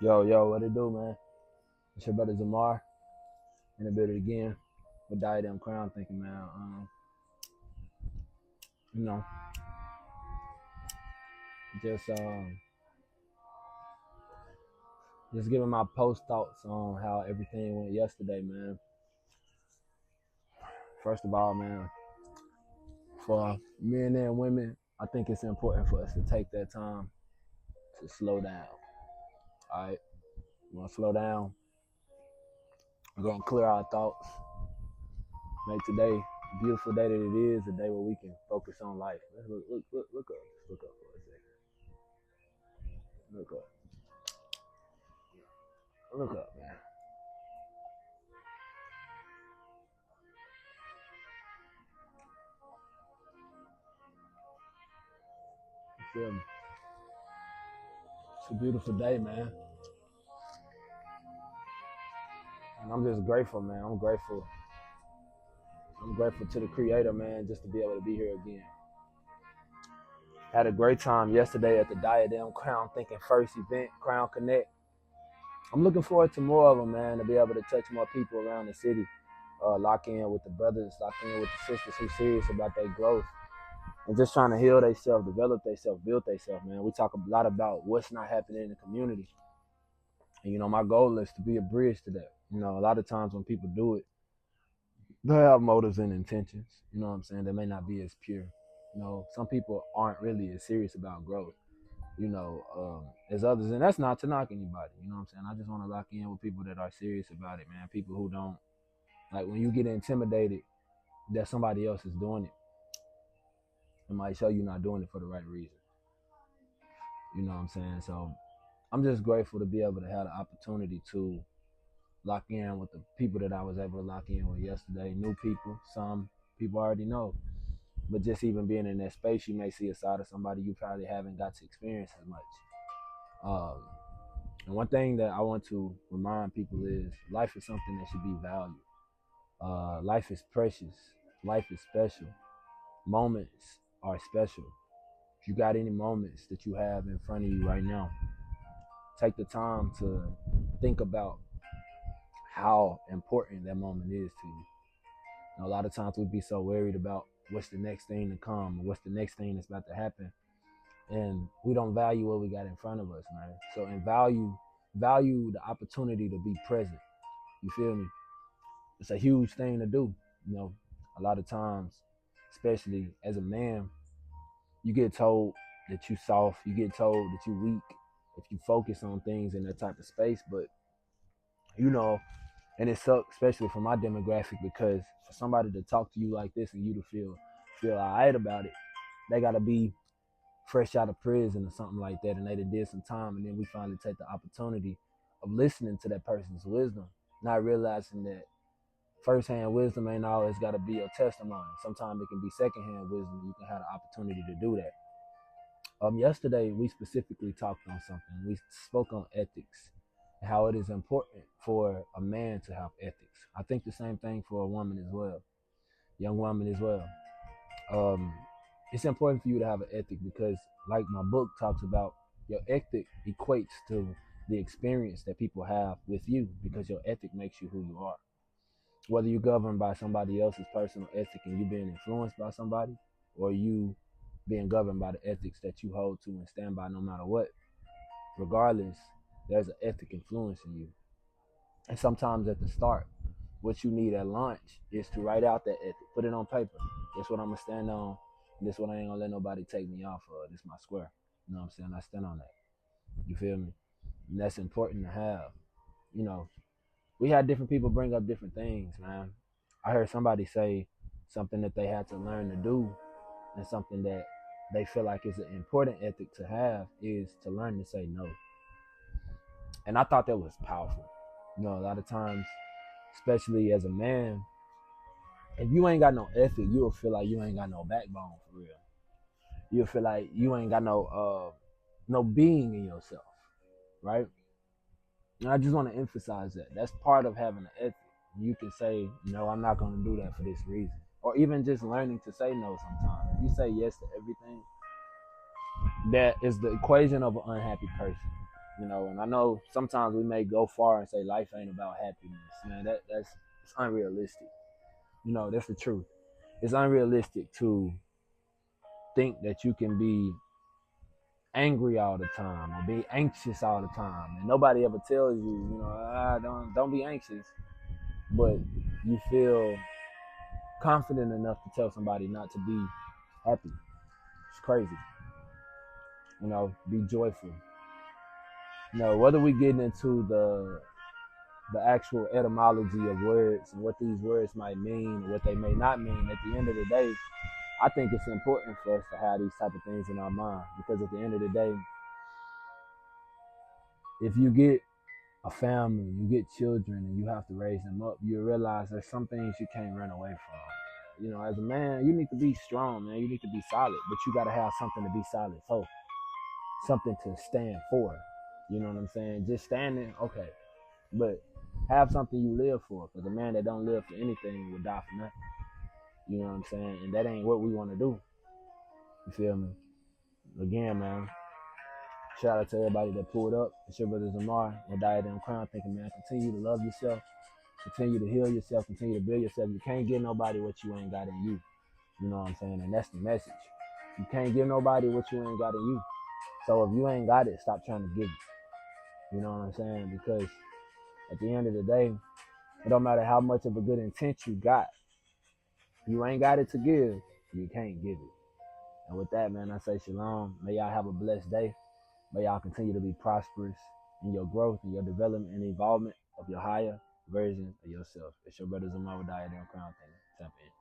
Yo, what it do, man? It's your brother Zamar in the building again with Diadem Crown thinking, man. You know, just um, just giving my post thoughts on how everything went yesterday, man. First of all, man, for men and women, I think it's important for us to take that time to slow down. All right, we're gonna slow down. We're gonna clear our thoughts. Make today a beautiful day that it is, a day where we can focus on life. Let's look up. Just look up for a second. Look up. Look up, man. You feel me? It's a beautiful day, man. And I'm just grateful, man. I'm grateful. I'm grateful to the creator, man, just to be able to be here again. Had a great time yesterday at the Diadem Crown Thinking First event, Crown Connect. I'm looking forward to more of them, man, to be able to touch more people around the city. Lock in with the brothers, lock in with the sisters who serious about their growth. And just trying to heal themselves, develop themselves, build themselves, man. We talk a lot about what's not happening in the community. And, my goal is to be a bridge to that. A lot of times when people do it, they have motives and intentions, you know what I'm saying? They may not be as pure. Some people aren't really as serious about growth, as others. And that's not to knock anybody, you know what I'm saying? I just want to lock in with people that are serious about it, man. People who don't, like when you get intimidated that somebody else is doing it, it might show you not doing it for the right reason. You know what I'm saying? So I'm just grateful to be able to have the opportunity to lock in with the people that I was able to lock in with yesterday. New people, some people already know. But just even being in that space, you may see a side of somebody you probably haven't got to experience as much. And one thing that I want to remind people is life is something that should be valued. Life is precious. Life is special. Moments are special. If you got any moments that you have in front of you right now, take the time to think about how important that moment is to you. A lot of times we'd be so worried about what's the next thing to come or what's the next thing that's about to happen, and we don't value what we got in front of us, man. So and value the opportunity to be present. You feel me? It's a huge thing to do. A lot of times, especially as a man, you get told that you soft, you get told that you weak if you focus on things in that type of space. But and it sucks, especially for my demographic, because for somebody to talk to you like this and you to feel alright about it, they gotta be fresh out of prison or something like that, and they did some time, and then we finally take the opportunity of listening to that person's wisdom, not realizing that firsthand wisdom ain't always gotta be your testimony. Sometimes it can be secondhand wisdom. You can have the opportunity to do that. Yesterday we specifically talked on something. We spoke on ethics, how it is important for a man to have ethics. I think the same thing for a woman as well, young woman as well. It's important for you to have an ethic because, like my book talks about, your ethic equates to the experience that people have with you because your ethic makes you who you are. Whether you're governed by somebody else's personal ethic and you being influenced by somebody, or you being governed by the ethics that you hold to and stand by no matter what, regardless, there's an ethic influencing you. And sometimes at the start, what you need at launch is to write out that ethic, put it on paper. This what I'm gonna stand on, and this what I ain't gonna let nobody take me off of. This my square. You know what I'm saying? I stand on that. You feel me? And that's important to have. We had different people bring up different things, man. I heard somebody say something that they had to learn to do, and something that they feel like is an important ethic to have is to learn to say no. And I thought that was powerful. A lot of times, especially as a man, if you ain't got no ethic, you'll feel like you ain't got no backbone for real. You'll feel like you ain't got no being in yourself, right? And I just want to emphasize that. That's part of having an ethic. You can say, no, I'm not going to do that for this reason. Or even just learning to say no sometimes. If you say yes to everything, that is the equation of an unhappy person. You know, and I know sometimes we may go far and say life ain't about happiness. Man, that's it's unrealistic. You know, that's the truth. It's unrealistic to think that you can be angry all the time or be anxious all the time. And nobody ever tells you, you know, don't be anxious. But you feel confident enough to tell somebody not to be happy. It's crazy. You know, be joyful. You know, whether we get into the actual etymology of words and what these words might mean, what they may not mean, at the end of the day, I think it's important for us to have these type of things in our mind, because at the end of the day, if you get a family, you get children, and you have to raise them up, you realize there's some things you can't run away from. You know, as a man, you need to be strong, man. You need to be solid, but you got to have something to be solid for, something to stand for. You know what I'm saying? Just standing, okay, but have something you live for, because a man that don't live for anything will die for nothing. You know what I'm saying? And that ain't what we want to do. You feel me? Again, man, shout out to everybody that pulled up. It's your brother Zamar with Diadem Crown. Thinking, man, continue to love yourself, continue to heal yourself, continue to build yourself. You can't give nobody what you ain't got in you. You know what I'm saying? And that's the message. You can't give nobody what you ain't got in you. So if you ain't got it, stop trying to give it. You know what I'm saying? Because at the end of the day, it don't matter how much of a good intent you got. If you ain't got it to give, you can't give it. And with that, man, I say shalom. May y'all have a blessed day. May y'all continue to be prosperous in your growth and your development and involvement of your higher version of yourself. It's your brother Zamar with Diadem Crown. Tap in.